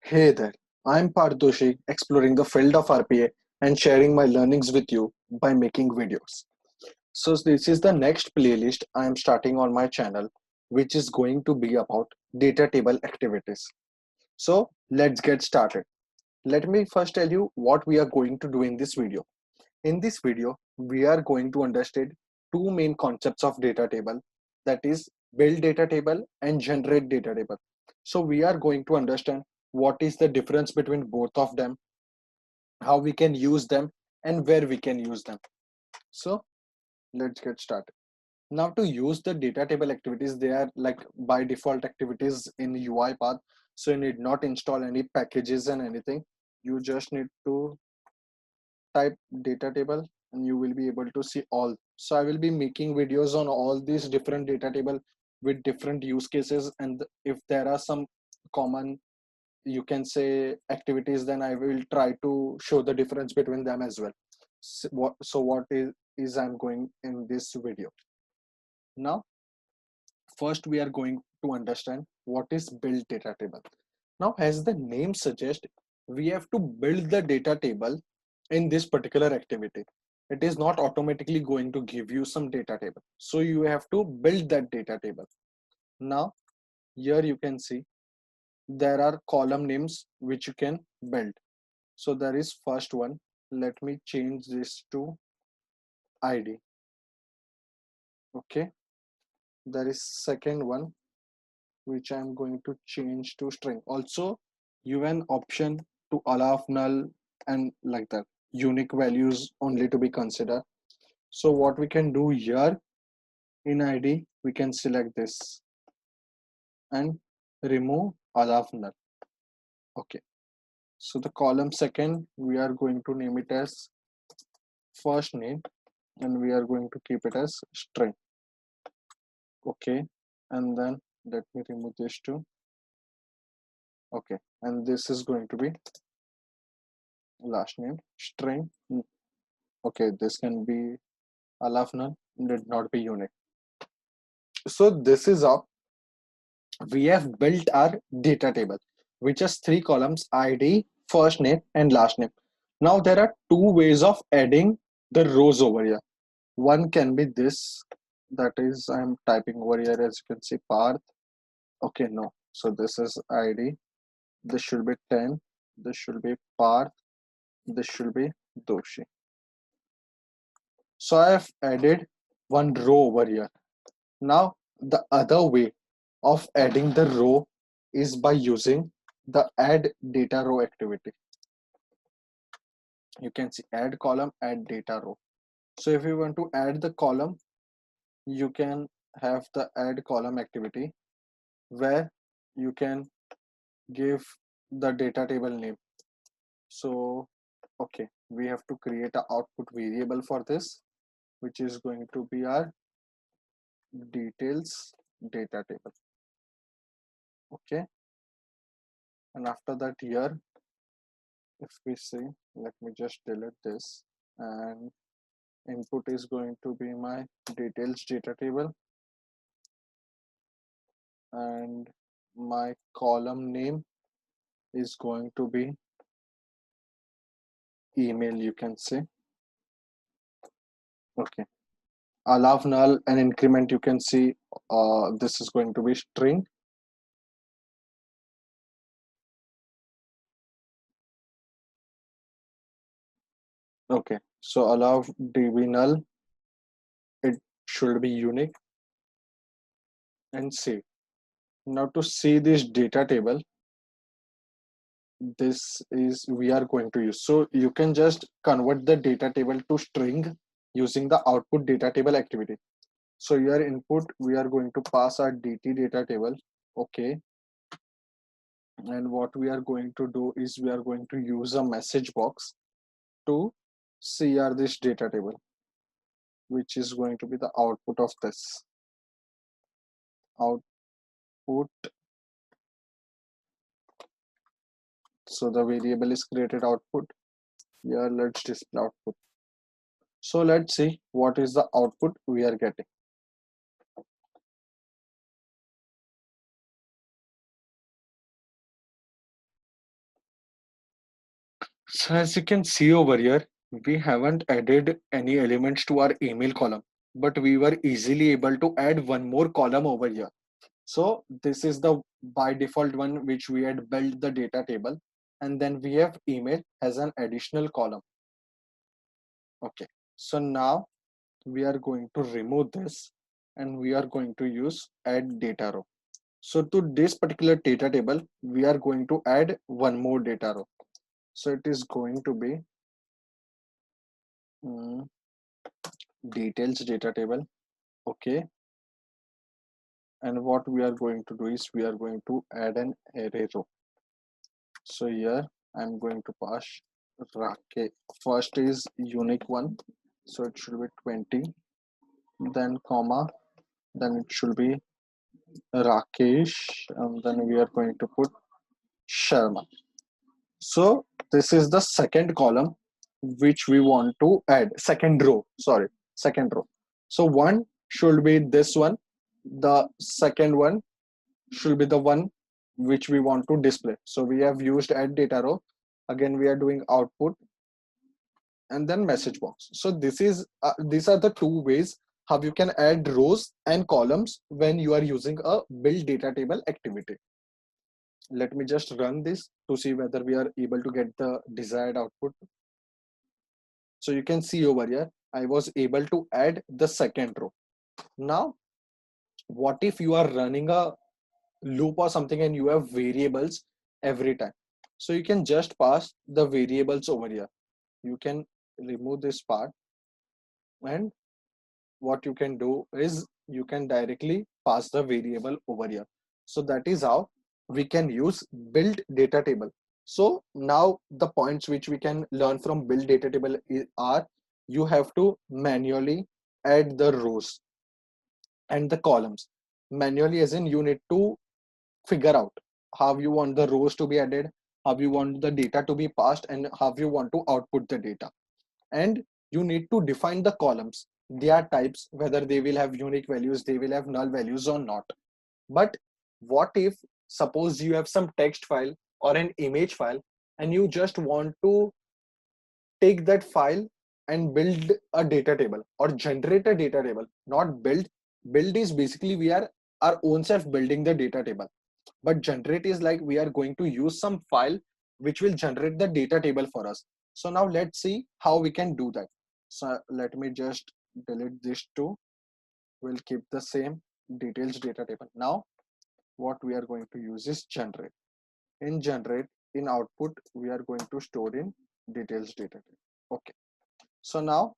Hey there, I'm Parth Doshi, exploring the field of RPA and sharing my learnings with you by making videos. So, this is the next playlist I am starting on my channel, which is going to be about data table activities. So, let's get started. Let me first tell you what we are going to do in this video. In this video, we are going to understand two main concepts of data table, that is build data table and generate data table. So we are going to understand what is the difference between both of them, how we can use them, and where we can use them. So let's get started. Now to use the data table activities, they are like by default activities in UiPath. So you need not install any packages and anything. You just need to type data table and you will be able to see all. So I will be making videos on all these different data table with different use cases, and if there are some common, you can say, activities, then I will try to show the difference between them as well. So what is I'm going in this video. Now first we are going to understand what is build data table. Now as the name suggests, we have to build the data table in this particular activity. It is not automatically going to give you some data table, so you have to build that data table. Now here you can see there are column names which you can build. So there is first one. Let me change this to id. Okay, there is second one which I'm going to change to string. Also, you have an option to allow null and like that, unique values only to be considered. So what we can do here in ID, we can select this and remove allow null. Okay. So the column second, we are going to name it as first name and we are going to keep it as string. Okay. And then let me remove this too. Okay. And this is going to be last name string. Okay, this can be allow none, did not be unique. So this is how we have built our data table, which has three columns: ID, first name, and last name. Now there are two ways of adding the rows over here. One can be this, that is, I'm typing over here, as you can see, Parth. Okay, no. So this is ID. This should be 10. This should be Parth. This should be Doshi. So I have added one row over here. Now, the other way of adding the row is by using the add data row activity. You can see add column, add data row. So if you want to add the column, you can have the add column activity where you can give the data table name. So, okay, we have to create an output variable for this, which is going to be our details data table. Okay, and after that here, if we see, let me just delete this, and input is going to be my details data table, and my column name is going to be email, you can say. Okay, allow null and increment, you can see this is going to be string. Okay, so allow db null, it should be unique, and save. Now to see this data table, this is we are going to use. So you can just convert the data table to string using the output data table activity. So your input, we are going to pass our dt data table. Okay, and what we are going to do is we are going to use a message box to cr this data table, which is going to be the output of this output. So the variable is created output. Here let's display output. So let's see what is the output we are getting. So as you can see over here, we haven't added any elements to our email column, but we were easily able to add one more column over here. So this is the by default one which we had built the data table, and then we have email as an additional column. Okay, so now we are going to remove this and we are going to use add data row. So to this particular data table, we are going to add one more data row. So it is going to be mm, details data table. Okay, and what we are going to do is we are going to add an array row. So here I'm going to pass Rake. First is unique one, so it should be 20, then comma, then it should be Rakesh, and then we are going to put Sharma. So this is the second column which we want to add. Second row, sorry, second row. So one should be this one. The second one should be the one which we want to display. So we have used add data row. Again, we are doing output and then message box. So this is these are the two ways how you can add rows and columns when you are using a build data table activity. Let me just run this to see whether we are able to get the desired output. So you can see over here, I was able to add the second row. Now, what if you are running a loop or something and you have variables every time? So you can just pass the variables over here. You can remove this part, and what you can do is you can directly pass the variable over here. So that is how we can use build data table. So now the points which we can learn from build data table are you have to manually add the rows and the columns manually, as in you need to figure out how you want the rows to be added, how you want the data to be passed, and how you want to output the data. And you need to define the columns, their types, whether they will have unique values, they will have null values or not. But what if suppose you have some text file or an image file and you just want to take that file and build a data table or generate a data table, not build is basically we are our own self building the data table, but generate is like we are going to use some file which will generate the data table for us. So now let's see how we can do that. So let me just delete this too. We'll keep the same details data table. Now what we are going to use is generate. In generate, in output we are going to store in details data table. Okay, so now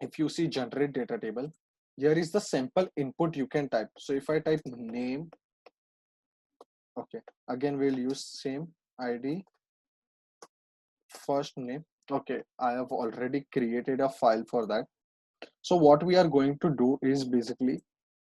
if you see generate data table, here is the sample input you can type. So if I type name, okay, again we'll use same id, first name. Okay, I have already created a file for that. So what we are going to do is basically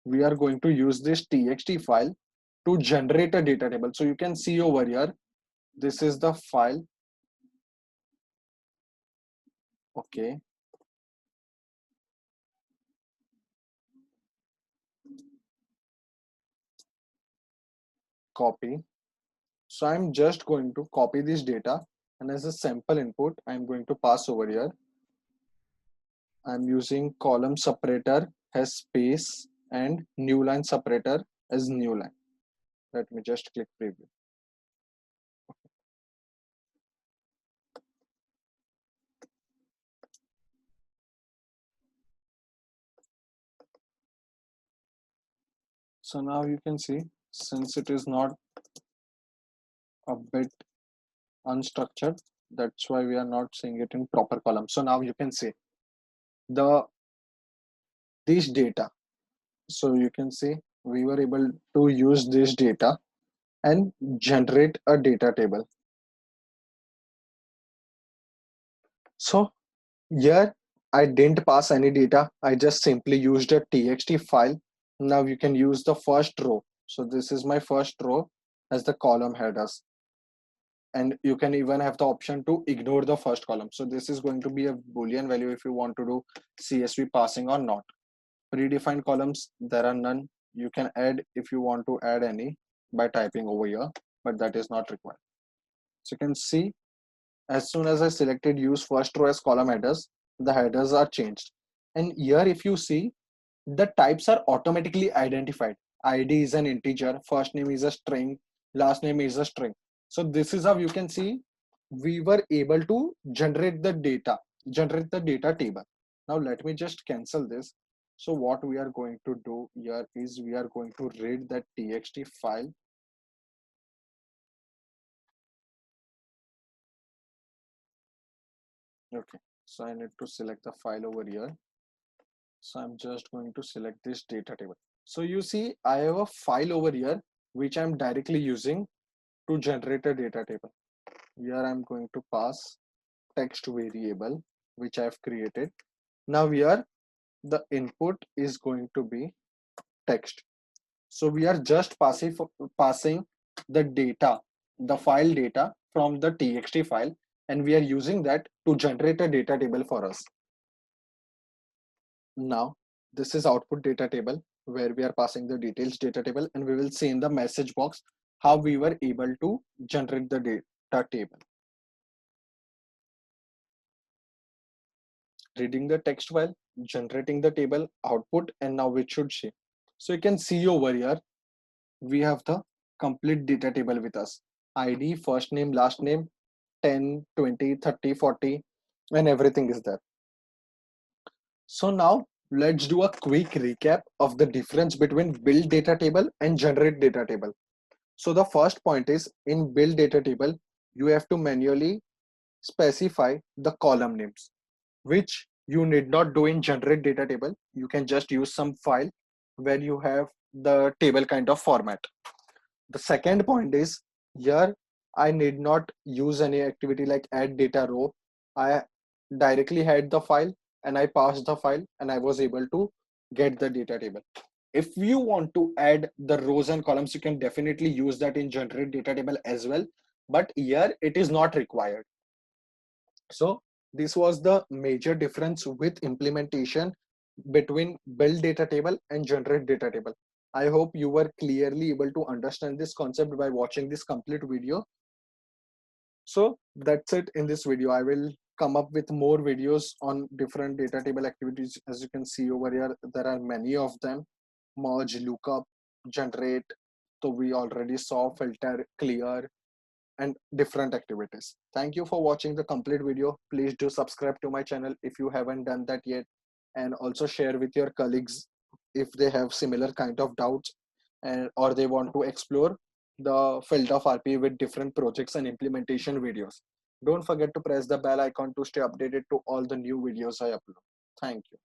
we are going to use this txt file to generate a data table. So you can see over here, this is the file. Okay, copy. So I'm just going to copy this data, and as a sample input I'm going to pass over here. I'm using column separator as space and new line separator as new line. Let me just click preview. So now you can see, since it is not a bit unstructured, that's why we are not seeing it in proper column. So now you can see the this data. So you can see we were able to use this data and generate a data table. So here I didn't pass any data. I just simply used a txt file. Now you can use the first row. So this is my first row as the column headers. And you can even have the option to ignore the first column. So this is going to be a Boolean value if you want to do CSV passing or not. Predefined columns, there are none. You can add if you want to add any by typing over here, but that is not required. So you can see As soon as I selected use first row as column headers, the headers are changed. And here if you see, the types are automatically identified. ID is an integer, first name is a string, last name is a string. So this is how you can see we were able to generate the data table. Now let me just cancel this. So what we are going to do here is we are going to read that txt file. Okay, so I need to select the file over here. So I'm just going to select this data table. So you see, I have a file over here, which I'm directly using to generate a data table. Here I'm going to pass text variable, which I've created. Now here, the input is going to be text. So we are just passing the data, the file data from the txt file, and we are using that to generate a data table for us. Now, this is output data table where we are passing the details data table, and we will see in the message box how we were able to generate the data table. Reading the text file, generating the table output, and now it should see. So you can see over here, we have the complete data table with us. ID, first name, last name, 10, 20, 30, 40, and everything is there. So now let's do a quick recap of the difference between build data table and generate data table. So the first point is in build data table, you have to manually specify the column names, which you need not do in generate data table. You can just use some file where you have the table kind of format. The second point is here I need not use any activity like add data row. I directly had the file and I passed the file and I was able to get the data table. If you want to add the rows and columns, you can definitely use that in generate data table as well. But here it is not required. So this was the major difference with implementation between build data table and generate data table. I hope you were clearly able to understand this concept by watching this complete video. So that's it in this video. I will come up with more videos on different data table activities. As you can see over here, there are many of them: merge, lookup, generate. So we already saw filter, clear, and different activities. Thank you for watching the complete video. Please do subscribe to my channel if you haven't done that yet, and also share with your colleagues if they have similar kind of doubts and or they want to explore the field of RPA with different projects and implementation videos. Don't forget to press the bell icon to stay updated to all the new videos I upload. Thank you.